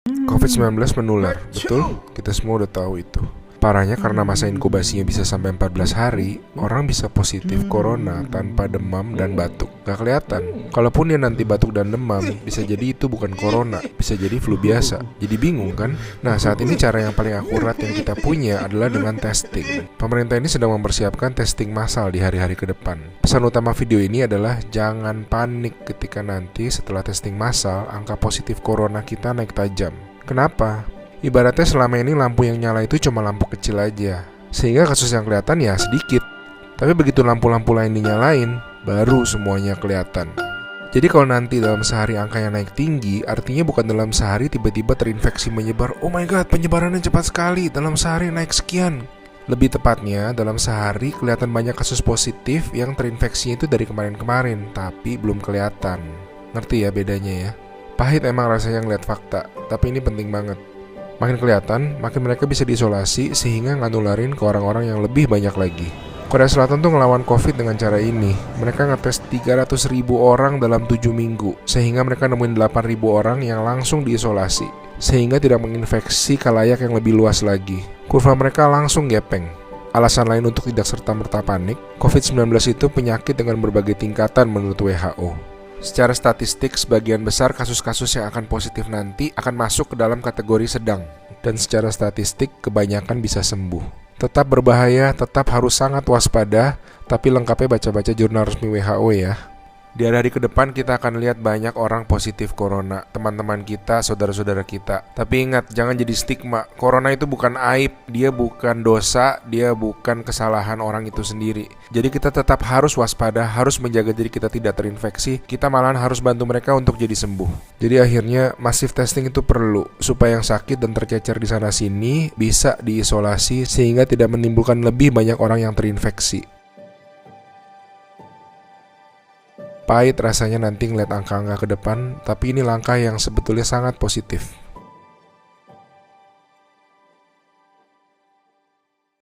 COVID-19 menular, betul? Kita semua udah tahu itu. Parahnya karena masa inkubasinya bisa sampai 14 hari, orang bisa positif corona tanpa demam dan batuk. Gak kelihatan. Kalaupun dia nanti batuk dan demam, bisa jadi itu bukan corona, bisa jadi flu biasa. Jadi bingung kan? Nah, saat ini cara yang paling akurat yang kita punya adalah dengan testing. Pemerintah ini sedang mempersiapkan testing massal di hari-hari ke depan. Pesan utama video ini adalah jangan panik ketika nanti setelah testing massal, angka positif corona kita naik tajam. Kenapa? Ibaratnya selama ini lampu yang nyala itu cuma lampu kecil aja, sehingga kasus yang kelihatan ya sedikit. Tapi begitu lampu-lampu lain dinyalain, baru semuanya kelihatan. Jadi kalau nanti dalam sehari angkanya naik tinggi, artinya bukan dalam sehari tiba-tiba terinfeksi menyebar. Oh my god, penyebarannya cepat sekali, dalam sehari naik sekian. Lebih tepatnya, dalam sehari kelihatan banyak kasus positif yang terinfeksinya itu dari kemarin-kemarin, tapi belum kelihatan. Ngerti ya bedanya ya? Pahit emang rasanya ngeliat fakta, tapi ini penting banget. Makin kelihatan, makin mereka bisa diisolasi sehingga nggak nularin ke orang-orang yang lebih banyak lagi. Korea Selatan tuh ngelawan COVID dengan cara ini. Mereka ngetes 300.000 orang dalam 7 minggu, sehingga mereka nemuin 8.000 orang yang langsung diisolasi, sehingga tidak menginfeksi khalayak yang lebih luas lagi. Kurva mereka langsung gepeng. Alasan lain untuk tidak serta-merta panik, COVID-19 itu penyakit dengan berbagai tingkatan menurut WHO. Secara statistik, sebagian besar kasus-kasus yang akan positif nanti akan masuk ke dalam kategori sedang. Dan secara statistik, kebanyakan bisa sembuh. Tetap berbahaya, tetap harus sangat waspada, tapi lengkapnya baca-baca jurnal resmi WHO ya. Di hari-hari ke depan kita akan lihat banyak orang positif corona, teman-teman kita, saudara-saudara kita. Tapi ingat, jangan jadi stigma. Corona itu bukan aib, dia bukan dosa, dia bukan kesalahan orang itu sendiri. Jadi kita tetap harus waspada, harus menjaga diri kita tidak terinfeksi. Kita malahan harus bantu mereka untuk jadi sembuh. Jadi akhirnya masif testing itu perlu, supaya yang sakit dan tercecer di sana-sini bisa diisolasi sehingga tidak menimbulkan lebih banyak orang yang terinfeksi. Pahit rasanya nanti ngeliat angka-angka ke depan, tapi ini langkah yang sebetulnya sangat positif.